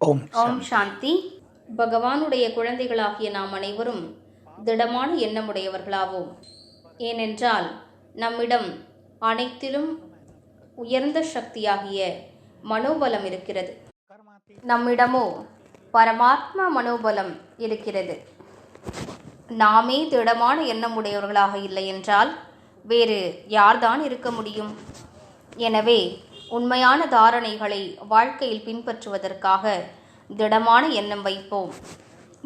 ஓம் சாந்தி. பகவானுடைய குழந்தைகளாகிய நாம் அனைவரும் திடமான எண்ணமுடையவர்களாவோம். ஏனென்றால் நம்மிடம் அனைத்திலும் உயர்ந்த சக்தியாகிய மனோபலம் இருக்கிறது. நம்மிடமோ பரமாத்மா மனோபலம் இருக்கிறது. நாமே திடமான எண்ணமுடையவர்களாக இல்லை என்றால் வேறு யார்தான் இருக்க முடியும்? எனவே உண்மையான தாரணைகளை வாழ்க்கையில் பின்பற்றுவதற்காக திடமான எண்ணம் வைப்போம்.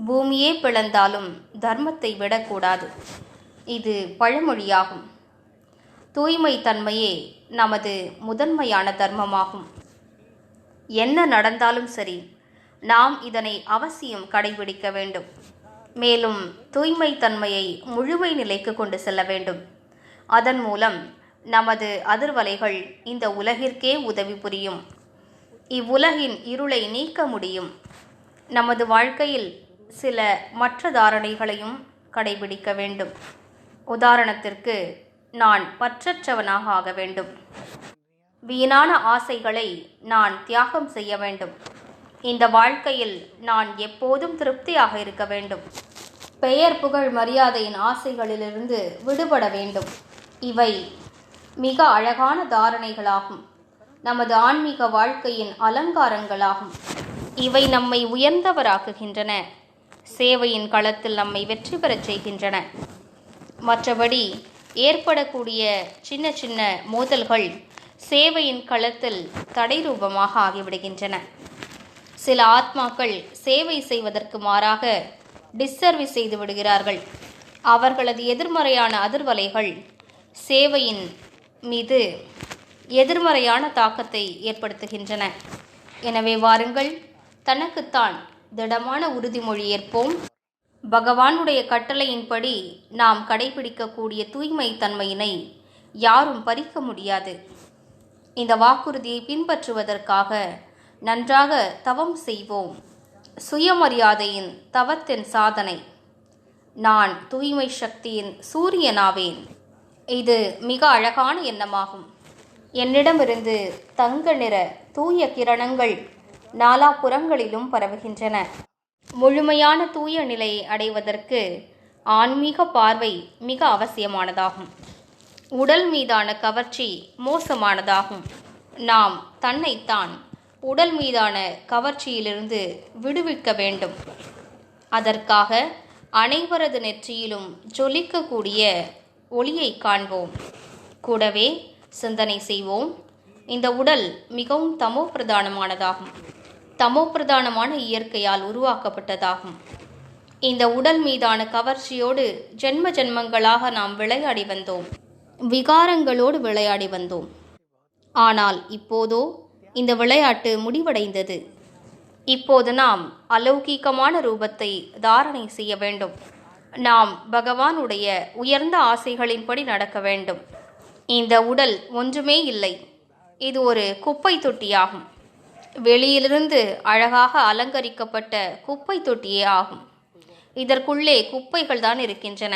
பூமியே பிளந்தாலும் தர்மத்தை விடக்கூடாது. இது பழமொழியாகும். தூய்மை தன்மையே நமது முதன்மையான தர்மமாகும். என்ன நடந்தாலும் சரி, நாம் இதனை அவசியம் கடைபிடிக்க வேண்டும். மேலும் தூய்மை தன்மையை முழுமை நிலைக்கு கொண்டு செல்ல வேண்டும். அதன் மூலம் நமது அதிர்வலைகள் இந்த உலகிற்கே உதவி புரியும். இவ்வுலகின் இருளை நீக்க முடியும். நமது வாழ்க்கையில் சில மற்ற தாரணைகளையும் கடைபிடிக்க வேண்டும். உதாரணத்திற்கு, நான் பற்றற்றவனாக ஆக வேண்டும். வீணான ஆசைகளை நான் தியாகம் செய்ய வேண்டும். இந்த வாழ்க்கையில் நான் எப்போதும் திருப்தியாக இருக்க வேண்டும். பெயர், புகழ், மரியாதையின் ஆசைகளிலிருந்து விடுபட வேண்டும். இவை மிக அழகான தாரணைகளாகும். நமது ஆன்மீக வாழ்க்கையின் அலங்காரங்களாகும். இவை நம்மை உயர்ந்தவராக்குகின்றன. சேவையின் களத்தில் நம்மை வெற்றி பெறச் செய்கின்றன. மற்றபடி ஏற்படக்கூடிய சின்ன சின்ன மோதல்கள் சேவையின் களத்தில் தடை ரூபமாக ஆகிவிடுகின்றன. சில ஆத்மாக்கள் சேவை செய்வதற்கு மாறாக டிஸ்சர்வீஸ் செய்து விடுகிறார்கள். அவர்களது எதிர்மறையான அதிர்வலைகள் சேவையின் மீது எதிர்மறையான தாக்கத்தை ஏற்படுத்துகின்றன. எனவே வாருங்கள், தனக்குத்தான் திடமான உறுதிமொழி ஏற்போம். பகவானுடைய கட்டளையின்படி நாம் கடைபிடிக்கக்கூடிய தூய்மை தன்மையினை யாரும் பறிக்க முடியாது. இந்த வாக்குறுதியை பின்பற்றுவதற்காக நன்றாக தவம் செய்வோம். சுயமரியாதையின் தவத்தின் சாதனை. நான் தூய்மை சக்தியின் சூரியனாவேன். இது மிக அழகான எண்ணமாகும். என்னிடமிருந்து தங்க நிற தூய கிரணங்கள் நாலாபுறங்களிலும் பரவுகின்றன. முழுமையான தூய நிலையை அடைவதற்கு ஆன்மீக பார்வை மிக அவசியமானதாகும். உடல் மீதான கவர்ச்சி மோசமானதாகும். நாம் தன்னைத்தான் உடல் மீதான கவர்ச்சியிலிருந்து விடுவிக்க வேண்டும். அதற்காக அனைவரது நெற்றியிலும் ஜொலிக்கக்கூடிய ஒளியை காண்போம். கூடவே சிந்தனை செய்வோம். இந்த உடல் மிகவும் தமோ பிரதானமானதாகும். தமோ பிரதானமான இயற்கையால் உருவாக்கப்பட்டதாகும். இந்த உடல் மீதான கவர்ச்சியோடு ஜென்ம ஜென்மங்களாக நாம் விளையாடி வந்தோம். விகாரங்களோடு விளையாடி வந்தோம். ஆனால் இப்போதோ இந்த விளையாட்டு முடிவடைந்தது. இப்போது நாம் அலௌகீகமான ரூபத்தை தாரணை செய்ய வேண்டும். நாம் பகவானுடைய உயர்ந்த ஆசைகளின்படி நடக்க வேண்டும். இந்த உடல் ஒன்றுமே இல்லை. இது ஒரு குப்பை தொட்டியாகும். வெளியிலிருந்து அழகாக அலங்கரிக்கப்பட்ட குப்பை தொட்டியே ஆகும். இதற்குள்ளே குப்பைகள் தான் இருக்கின்றன.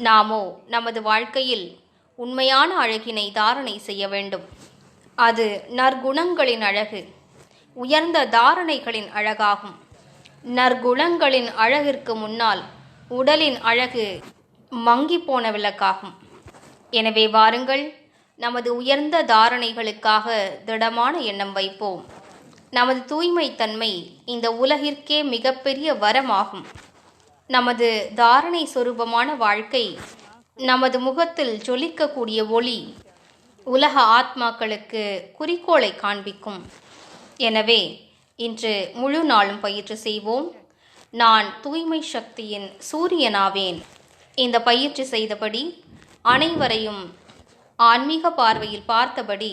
நாமோ நமது வாழ்க்கையில் உண்மையான அழகினை தாரணை செய்ய வேண்டும். அது நற்குணங்களின் அழகு, உயர்ந்த தாரணைகளின் அழகாகும். நற்குணங்களின் அழகிற்கு முன்னால் உடலின் அழகு மங்கி போன விளக்காகும். எனவே வாருங்கள், நமது உயர்ந்த தாரணைகளுக்காக திடமான எண்ணம் வைப்போம். நமது தூய்மை தன்மை இந்த உலகிற்கே மிகப்பெரிய வரமாகும். நமது தாரணை சொரூபமான வாழ்க்கை, நமது முகத்தில் ஜொலிக்கக்கூடிய ஒளி உலக ஆத்மாக்களுக்கு குறிக்கோளை காண்பிக்கும். எனவே இன்று முழு நாளும் பயிற்சி செய்வோம். நான் தூய்மை சக்தியின் சூரியனாவேன். இந்த பயிற்சி செய்தபடி, அனைவரையும் ஆன்மீக பார்வையில் பார்த்தபடி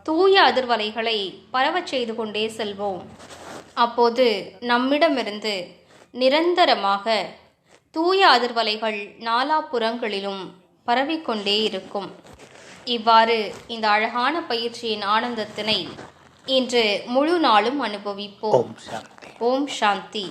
தூய அதிர்வலைகளை பரவச் செய்து கொண்டே செல்வோம். அப்போது நம்மிடமிருந்து நிரந்தரமாக தூய அதிர்வலைகள் நாலாபுறங்களிலும் பரவிக்கொண்டே இருக்கும். இவ்வாறு இந்த அழகான பயிற்சியின் ஆனந்தத்தினை இன்று முழு நாளும் அனுபவிப்போம். ஓம் சாந்தி.